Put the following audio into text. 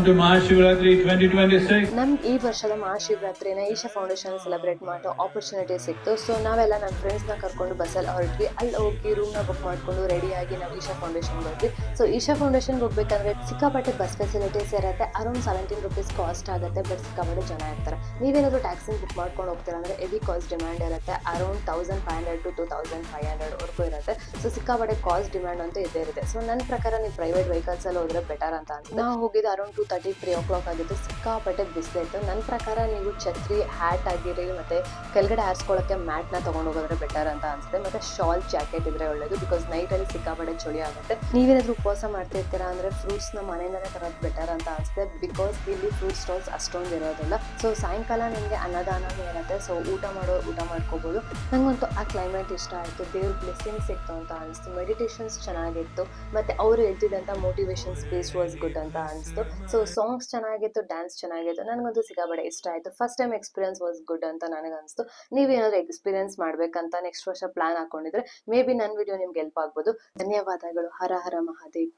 to Mahashivratri 2026. ನಮ್ಗೆ ಈ ವರ್ಷದ ಮಹಾಶಿವರಾತ್ರಿನ ಈಶಾ ಫೌಂಡೇಶನ್ ಸೆಲೆಬ್ರೇಟ್ ಮಾಡೋ ಆಪರ್ಚುನಿಟಿ ಸಿಕ್ತು. ಸೊ ನಾವೆಲ್ಲ ನಮ್ಮ ಫ್ರೆಂಡ್ಸ್ನ ಕರ್ಕೊಂಡು ಬಸ್ಸಲ್ಲಿ ಹೊರಟ್ವಿ. ಅಲ್ಲಿ ಹೋಗಿ ರೂಮ್ನ ಬುಕ್ ಮಾಡ್ಕೊಂಡು ರೆಡಿಯಾಗಿ ನಾವು ಈಶಾ ಫೌಂಡೇಶನ್ಗೆ ಹೋದ್ವಿ. ಸೊ ಈಶಾ ಫೌಂಡೇಶನ್ಗೆ ಹೋಗ್ಬೇಕಂದ್ರೆ ಸಿಕ್ಕಾಪಟ್ಟೆ ಬಸ್ ಫೆಸಿಲಿಟೀಸ್ ಇರುತ್ತೆ. ಅರೌಂಡ್ 17 rupees ಕಾಸ್ಟ್ ಆಗುತ್ತೆ. ಬಟ್ ಸಿಕ್ಕಾಪಟ್ಟೆ ಜನ ಇರ್ತಾರೆ. ನೀವೇನಾದರೂ ಟ್ಯಾಕ್ಸಿನ ಬುಕ್ ಮಾಡ್ಕೊಂಡು ಹೋಗ್ತೀರಾ ಅಂದರೆ ಹೆವಿ ಕಾಸ್ಟ್ ಡಿಮ್ಯಾಂಡ್ ಇರುತ್ತೆ. ಅರೌಂಡ್ 1500 to 2500 ವರೆಗೂ ಇರುತ್ತೆ. ಸೊ ಸಿಕ್ಕಾಪಟ್ಟೆ ಕಾಸ್ಟ್ ಡಿಮ್ಯಾಂಡ್ ಅಂತೂ ಇದ್ದೇ ಇರುತ್ತೆ. ಸೊ ನನ್ನ ಪ್ರಕಾರ ನೀವು ಪ್ರೈವೇಟ್ ವೆಹಿಕಲ್ಸಲ್ಲಿ ಹೋದ್ರೆ ಬೆಟರ್ ಅಂತ ಅನ್ಸುತ್ತೆ. ನಾವು ಹೋಗಿದ್ದು ಅರೌಂಡ್ 2:30 3 o'clock ಆಗಿತ್ತು. ಸಿಕ್ಕಾಪಟ್ಟೆ ಬಿಸಿಲಿತ್ತು. ನನ್ನ ಪ್ರಕಾರ ನೀವು ಛತ್ರಿ, ಹ್ಯಾಟ್ ಆಗಿರಿ ಮತ್ತು ಕೆಳಗಡೆ ಹಾರಿಸ್ಕೊಳ್ಳೋಕ್ಕೆ ಮ್ಯಾಟ್ನ ತೊಗೊಂಡು ಹೋಗೋದ್ರೆ ಬೆಟರ್ ಅಂತ ಅನಿಸುತ್ತೆ. ಮತ್ತು ಶಾಲ್, ಜಾಕೆಟ್ ಇದ್ರೆ ಒಳ್ಳೇದು. ಬಿಕಾಸ್ ನೈಟಲ್ಲಿ ಸಿಕ್ಕಾಪಟ್ಟೆ ಚಳಿ ಆಗುತ್ತೆ. ನೀವೇನಾದರೂ ಉಪವಾಸ ಮಾಡ್ತಿರ್ತೀರಾ ಅಂದರೆ ಫ್ರೂಟ್ಸ್ನ ಮನೆಯಿಂದಲೇ ತರೋದು ಬೆಟರ್ ಅಂತ ಅನಿಸುತ್ತೆ. ಬಿಕಾಸ್ ಇಲ್ಲಿ ಫ್ರೂಟ್ ಸ್ಟಾಲ್ಸ್ ಅಷ್ಟೊಂದು ಇರೋದಿಲ್ಲ. ಸೊ ಸಾಯಂಕಾಲ ನಿಮಗೆ ಅನ್ನದಾನನೂ ಇರುತ್ತೆ. ಸೊ ಊಟ ಮಾಡ್ಕೋಬೋದು. ನನಗಂತೂ ಆ ಕ್ಲೈಮೇಟ್ ಇಷ್ಟ ಆಯಿತು. ದೇವ್ರ ಬ್ಲೆಸ್ಸಿಂಗ್ ಸಿಕ್ತು ಅಂತ ಅನಿಸ್ತು. ಮೆಡಿಟೇಷನ್ಸ್ ಚೆನ್ನಾಗಿತ್ತು. ಮತ್ತು ಅವರು ಹೇಳ್ತಿದ್ದಂಥ ಮೋಟಿವೇಶನ್ ಸ್ಪೀಚ್ ವಾಸ್ ಗುಡ್ ಅಂತ ಅನಿಸ್ತು. ಸೊ ಸಾಂಗ್ಸ್ ಚೆನ್ನಾಗಿತ್ತು, ಡ್ಯಾನ್ಸ್ ಚೆನ್ನಾಗಿತ್ತು. ನನಗಂತೂ ಸಿಕ್ಕಾಪಟ್ಟೆ ಇಷ್ಟ ಆಯಿತು. First time experience was good ಅಂತ ನನಗನ್ನಿಸ್ತು. ನೀವೇನಾದರೂ ಎಕ್ಸ್ಪೀರಿಯನ್ಸ್ ಮಾಡಬೇಕಂತ ನೆಕ್ಸ್ಟ್ ವರ್ಷ ಪ್ಲಾನ್ ಹಾಕೊಂಡಿದ್ರೆ ಮೇ ಬಿ ನನ್ನ ವಿಡಿಯೋ ನಿಮ್ಗೆ ಹೆಲ್ಪ್ ಆಗ್ಬೋದು. ಧನ್ಯವಾದಗಳು. ಹರ ಹರ ಮಹಾದೇವ್.